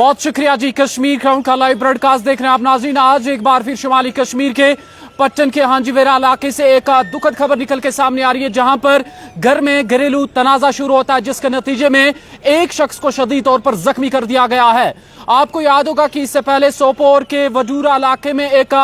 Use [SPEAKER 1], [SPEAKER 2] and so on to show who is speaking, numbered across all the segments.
[SPEAKER 1] बहुत शुक्रिया जी। कश्मीर क्राउन का लाइव ब्रॉडकास्ट देख रहे हैं आप नाज़रीन। आज एक बार फिर शुमाली कश्मीर के पट्टन के हांजीवेरा इलाके से एक दुखद खबर निकल के सामने आ रही है, जहां पर घर में घरेलू तनाजा शुरू होता है, जिसके नतीजे में एक शख्स को शदीद तौर पर जख्मी कर दिया गया है। आपको याद होगा कि इससे पहले सोपोर के वडूरा इलाके में एक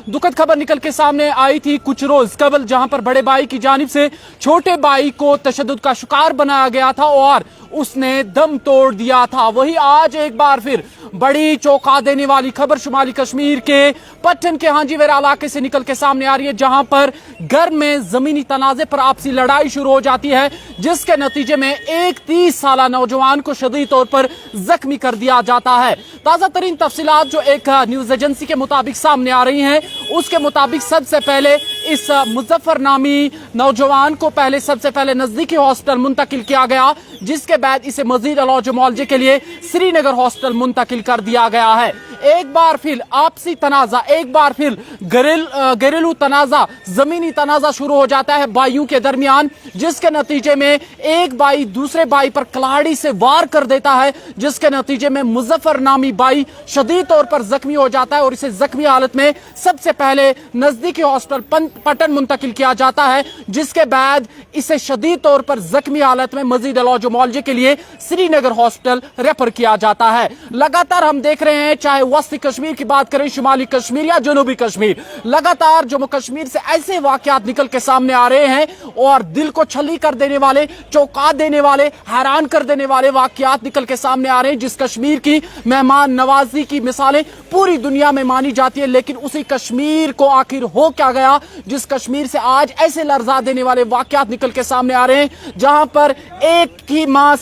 [SPEAKER 1] दुखद खबर निकल के सामने आई थी कुछ रोज कबल, जहां पर बड़े भाई की जानिब से छोटे भाई को तशद्दुद का शिकार बनाया गया था और उसने दम तोड़ दिया था। वही आज एक बार फिर बड़ी चौंका देने वाली खबर शुमाली कश्मीर के पट्टन के हांजीवेरा इलाके से निकल के सामने आ रही है, जहां पर घर में जमीनी तनाजे पर आपसी लड़ाई शुरू हो जाती है, जिसके नतीजे में एक 30 साला नौजवान को शदीद तौर पर जख्मी कर दिया जाता है। ताजा तरीन तफसीलात जो एक न्यूज एजेंसी के मुताबिक सामने आ रही हैं, उसके मुताबिक सबसे पहले इस मुजफ्फर नामी नौजवान को सबसे पहले नजदीकी हॉस्पिटल मुंतकिल किया गया, जिसके बाद इसे मजीद इलाज मुआलजे के लिए श्रीनगर हॉस्पिटल मुंतकिल कर दिया गया है। एक बार फिर आपसी तनाजा, एक बार फिर घरेलू तनाजा, जमीनी तनाजा शुरू हो जाता है भाइयों के दरमियान, जिसके नतीजे में एक भाई दूसरे भाई पर कुल्हाड़ी से वार कर देता है, जिसके नतीजे में मुजफ्फर नामी भाई शदीद तौर पर जख्मी हो जाता है और इसे जख्मी हालत में सबसे पहले नजदीकी हॉस्पिटल पट्टन मुंतकिल किया जाता है, जिसके बाद इसे शदीद तौर पर जख्मी हालत में मजीद इलाज मुआलजे के लिए श्रीनगर हॉस्पिटल रेफर किया जाता है। लगातार हम देख रहे हैं, चाहे वस्ती कश्मीर की बात करें, शुमाली कश्मीर या जनूबी कश्मीर, लगातार जम्मू कश्मीर से ऐसे वाकयात निकल के सामने आ रहे हैं और दिल को छली कर देने वाले, चौंका देने वाले, हैरान कर देने वाले वाकयात निकल के सामने आ रहे हैं, जिस कश्मीर की मेहमान नवाजी की मिसालें पूरी दुनिया में मानी जाती है। लेकिन उसी कश्मीर को आखिर हो क्या गया, जिस कश्मीर से आज ऐसे लर्जा देने वाले वाकयात निकल के सामने आ रहे हैं, जहां पर एक ही मां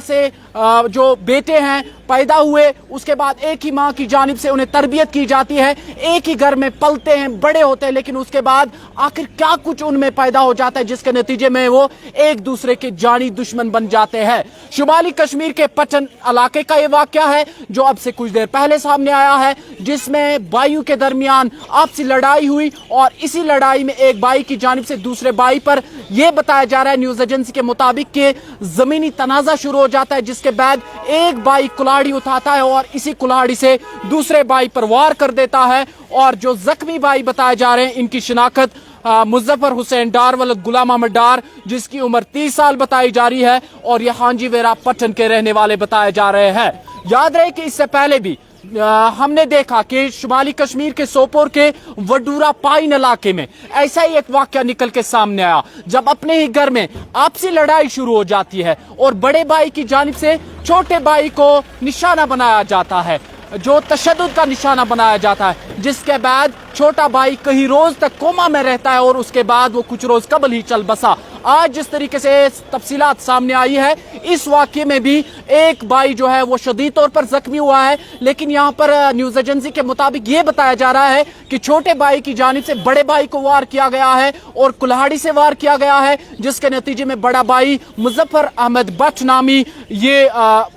[SPEAKER 1] से जो बेटे हैं पैदा हुए, उसके बाद एक ही मां की जानिब से उन्हें तरबियत की जाती है, एक ही घर में पलते हैं, बड़े होते हैं, लेकिन उसके बाद आखिर क्या कुछ उनमें पैदा हो जाता है, जिसके नतीजे में वो एक दूसरे के जानी दुश्मन बन जाते हैं। शुमाली कश्मीर के पट्टन इलाके का ये वाकया है जो अब से कुछ देर पहले सामने आया है, जिसमें भाइयों के दरमियान आपसी लड़ाई हुई और इसी लड़ाई में एक भाई की जानिब से दूसरे भाई पर यह बताया जा रहा है न्यूज एजेंसी के मुताबिक कि जमीनी तनाजा शुरू हो जाता है, जिसके बाद एक भाई कुल्हाड़ी उठाता है और इसी कुल्हाड़ी से दूसरे भाई पर वार कर देता है। और जो जख्मी भाई बताए जा रहे हैं, इनकी शिनाख्त मुजफ्फर हुसैन डार वाला गुलाम अहमद डार, जिसकी उम्र 30 साल बताई जा रही है और यह हांजीवेरा पट्टन के रहने वाले बताए जा रहे हैं। याद रहे कि इससे पहले भी हमने देखा कि शुमाली कश्मीर के सोपोर के वडूरा पाइन इलाके में ऐसा ही एक वाकया निकल के सामने आया, जब अपने ही घर में आपसी लड़ाई शुरू हो जाती है और बड़े भाई की जानिब से छोटे भाई को निशाना बनाया जाता है, जो तशद्दुद का निशाना बनाया जाता है, जिसके बाद छोटा भाई कई रोज तक कोमा में रहता है और उसके बाद वो कुछ रोज कबल ही चल बसा। आज जिस तरीके से तफसीलात सामने आई है, इस वाकये में भी एक भाई जो है वो शदीद तौर पर जख्मी हुआ है, लेकिन यहाँ पर न्यूज एजेंसी के मुताबिक ये बताया जा रहा है कि छोटे भाई की जानिब से बड़े भाई को वार किया गया है और कुल्हाड़ी से वार किया गया है, जिसके नतीजे में बड़ा भाई मुजफ्फर अहमद बट नामी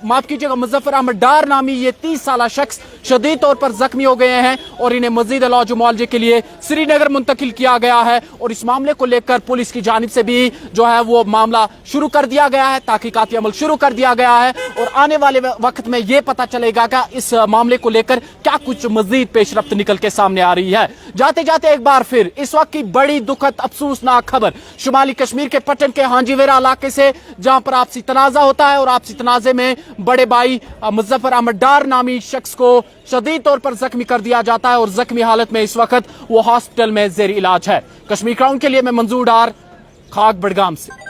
[SPEAKER 1] मुजफ्फर अहमद डार नामी ये 30 साला शख्स शदीद तौर पर जख्मी हो गए हैं और इन्हें मजीद इलाज मुआलजे के लिए श्रीनगर मुंतकिल किया गया है। और इस मामले को लेकर पुलिस की जानिब से भी जो है वो मामला शुरू कर दिया गया है, तहकीकाती अमल शुरू कर दिया गया है और आने वाले वक्त में ये पता चलेगा कि इस मामले को लेकर क्या कुछ मजीद पेशरफ्त निकल के सामने आ रही है। जाते जाते एक बार फिर इस वक्त की बड़ी दुखद अफसोसनाक खबर शुमाली कश्मीर के पट्टन के हांजीवेरा इलाके से, जहां पर आपसी तनाजा होता है और आपसी तनाजे में बड़े भाई मुजफ्फर अहमद डार नामी शख्स को शदीद तौर पर जख्मी कर दिया जाता है और जख्मी हालत में इस वक्त वो हॉस्पिटल में जेर इलाज है। कश्मीर क्राउन के लिए मैं मंजूर डार, खाक बड़गाम से।